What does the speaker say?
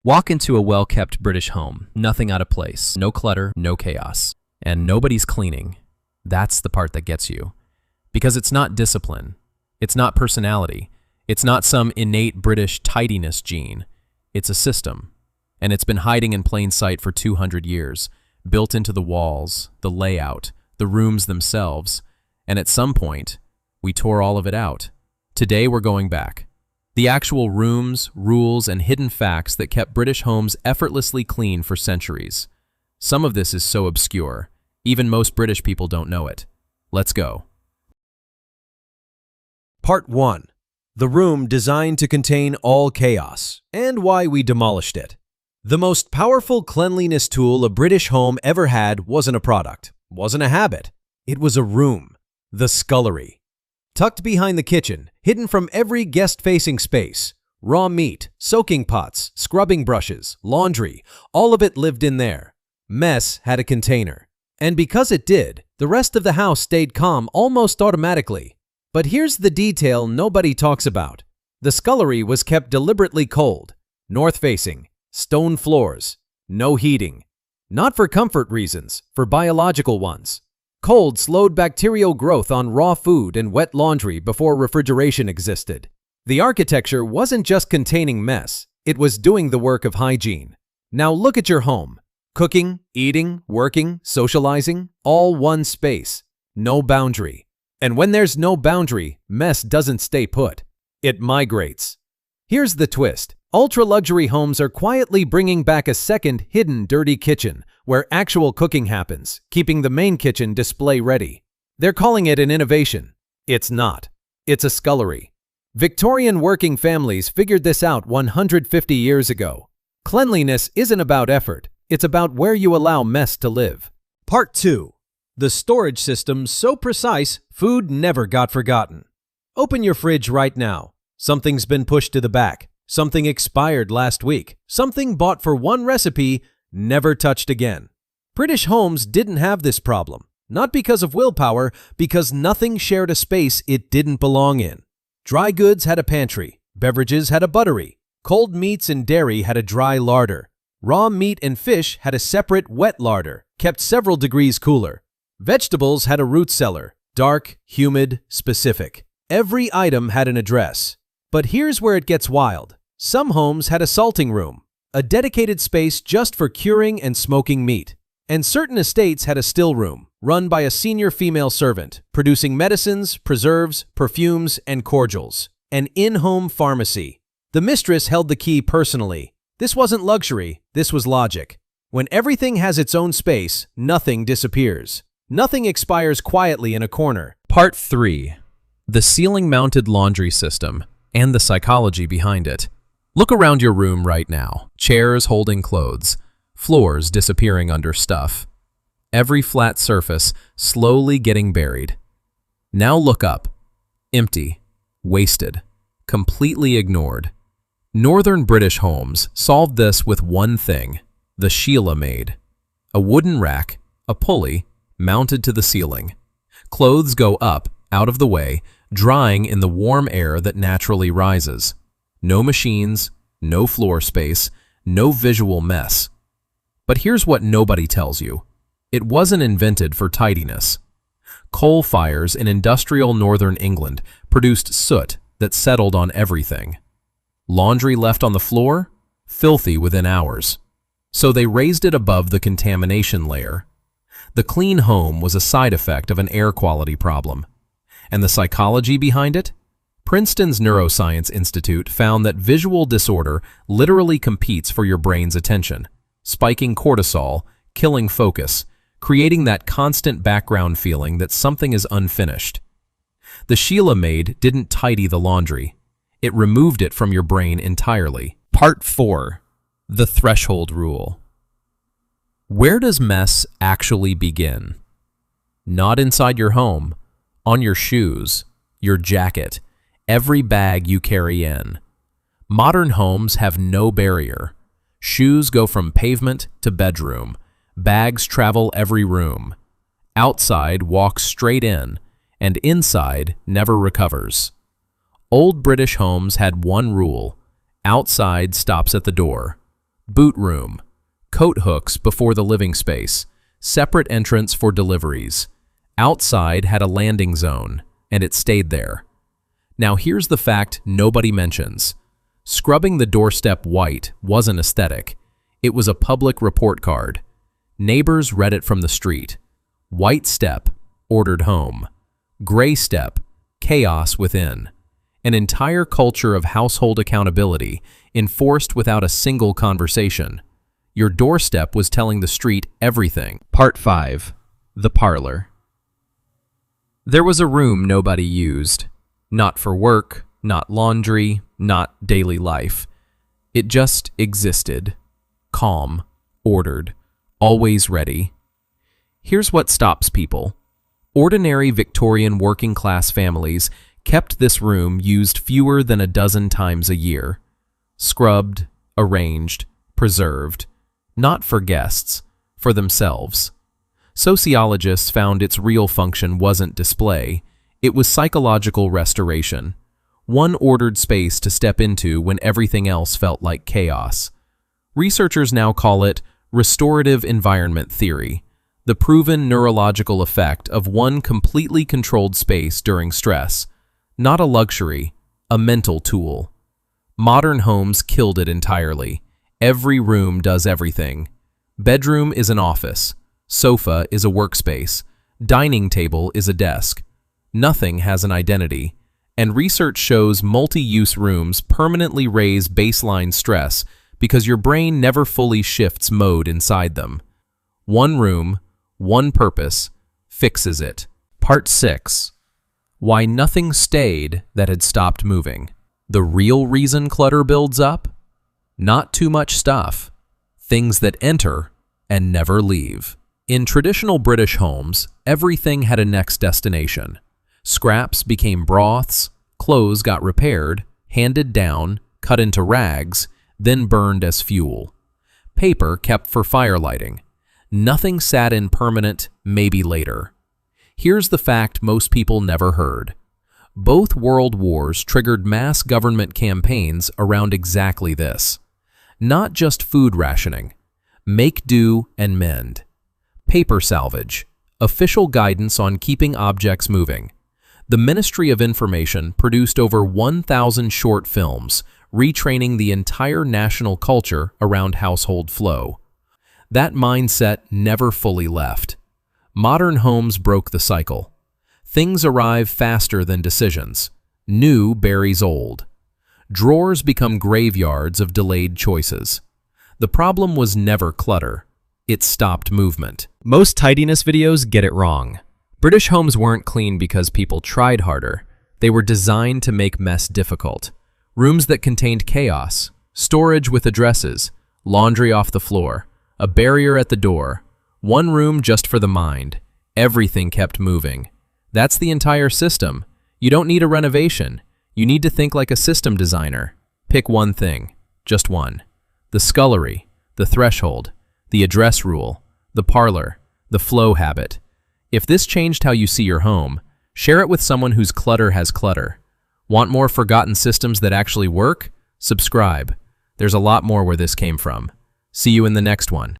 Walk into a well-kept British home, nothing out of place, no clutter, no chaos, and nobody's cleaning. That's the part that gets you. Because it's not discipline, it's not personality, it's not some innate British tidiness gene. It's a system, and it's been hiding in plain sight for 200 years, built into the walls, the layout, the rooms themselves, and at some point, we tore all of it out. Today we're going back. The actual rooms, rules, and hidden facts that kept British homes effortlessly clean for centuries. Some of this is so obscure, even most British people don't know it. Let's go. Part 1. The room designed to contain all chaos, and why we demolished it. The most powerful cleanliness tool a British home ever had wasn't a product, wasn't a habit. It was a room, the scullery. Tucked behind the kitchen, hidden from every guest-facing space, raw meat, soaking pots, scrubbing brushes, laundry, all of it lived in there. Mess had a container. And because it did, the rest of the house stayed calm almost automatically. But here's the detail nobody talks about. The scullery was kept deliberately cold, north-facing, stone floors, no heating. Not for comfort reasons, for biological ones. Cold slowed bacterial growth on raw food and wet laundry before refrigeration existed. The architecture wasn't just containing mess, it was doing the work of hygiene. Now look at your home. Cooking, eating, working, socializing, all one space. No boundary. And when there's no boundary, mess doesn't stay put. It migrates. Here's the twist. Ultra-luxury homes are quietly bringing back a second hidden dirty kitchen where actual cooking happens, keeping the main kitchen display ready. They're calling it an innovation. It's not. It's a scullery. Victorian working families figured this out 150 years ago. Cleanliness isn't about effort. It's about where you allow mess to live. Part 2. The storage system so precise, food never got forgotten. Open your fridge right now. Something's been pushed to the back. Something expired last week. Something bought for one recipe, never touched again. British homes didn't have this problem. Not because of willpower, because nothing shared a space it didn't belong in. Dry goods had a pantry. Beverages had a buttery. Cold meats and dairy had a dry larder. Raw meat and fish had a separate wet larder, kept several degrees cooler. Vegetables had a root cellar, dark, humid, specific. Every item had an address. But here's where it gets wild. Some homes had a salting room, a dedicated space just for curing and smoking meat. And certain estates had a still room, run by a senior female servant, producing medicines, preserves, perfumes, and cordials. An in-home pharmacy. The mistress held the key personally. This wasn't luxury, this was logic. When everything has its own space, nothing disappears. Nothing expires quietly in a corner. Part 3. The ceiling-mounted laundry system and the psychology behind it. Look around your room right now. Chairs holding clothes, floors disappearing under stuff. Every flat surface slowly getting buried. Now look up. Empty, wasted, completely ignored. Northern British homes solved this with one thing, the Sheila maid. A wooden rack, a pulley, mounted to the ceiling. Clothes go up, out of the way, drying in the warm air that naturally rises. No machines, no floor space, no visual mess. But here's what nobody tells you. It wasn't invented for tidiness. Coal fires in industrial northern England produced soot that settled on everything. Laundry left on the floor? Filthy within hours. So they raised it above the contamination layer. The clean home was a side effect of an air quality problem. And the psychology behind it? Princeton's Neuroscience Institute found that visual disorder literally competes for your brain's attention, spiking cortisol, killing focus, creating that constant background feeling that something is unfinished. The Sheila maid didn't tidy the laundry. It removed it from your brain entirely. Part 4. The threshold rule. Where does mess actually begin? Not inside your home, on your shoes, your jacket, every bag you carry in. Modern homes have no barrier. Shoes go from pavement to bedroom. Bags travel every room. Outside walks straight in, and inside never recovers. Old British homes had one rule: outside stops at the door. Boot room. Coat hooks before the living space. Separate entrance for deliveries. Outside had a landing zone, and it stayed there. Now here's the fact nobody mentions. Scrubbing the doorstep white wasn't aesthetic. It was a public report card. Neighbors read it from the street. White step, ordered home. Gray step, chaos within. An entire culture of household accountability enforced without a single conversation. Your doorstep was telling the street everything. Part 5. The Parlor. There was a room nobody used. Not for work, not laundry, not daily life. It just existed. Calm, ordered, always ready. Here's what stops people. Ordinary Victorian working-class families kept this room used fewer than a dozen times a year. Scrubbed, arranged, preserved. Not for guests, for themselves. Sociologists found its real function wasn't display, it was psychological restoration. One ordered space to step into when everything else felt like chaos. Researchers now call it restorative environment theory, the proven neurological effect of one completely controlled space during stress. Not a luxury, a mental tool. Modern homes killed it entirely. Every room does everything. Bedroom is an office. Sofa is a workspace. Dining table is a desk. Nothing has an identity. And research shows multi-use rooms permanently raise baseline stress because your brain never fully shifts mode inside them. One room, one purpose, fixes it. Part 6. Why nothing stayed that had stopped moving. The real reason clutter builds up? Not too much stuff. Things that enter and never leave. In traditional British homes, everything had a next destination. Scraps became broths, clothes got repaired, handed down, cut into rags, then burned as fuel. Paper kept for firelighting. Nothing sat in permanent, maybe later. Here's the fact most people never heard. Both world wars triggered mass government campaigns around exactly this. Not just food rationing. Make do and mend. Paper salvage. Official guidance on keeping objects moving. The Ministry of Information produced over 1,000 short films, retraining the entire national culture around household flow. That mindset never fully left. Modern homes broke the cycle. Things arrive faster than decisions. New buries old. Drawers become graveyards of delayed choices. The problem was never clutter. It stopped movement. Most tidiness videos get it wrong. British homes weren't clean because people tried harder. They were designed to make mess difficult. Rooms that contained chaos, storage with addresses, laundry off the floor, a barrier at the door, one room just for the mind. Everything kept moving. That's the entire system. You don't need a renovation. You need to think like a system designer. Pick one thing, just one. The scullery, the threshold, the address rule, the parlor, the flow habit. If this changed how you see your home, share it with someone whose clutter has clutter. Want more forgotten systems that actually work? Subscribe. There's a lot more where this came from. See you in the next one.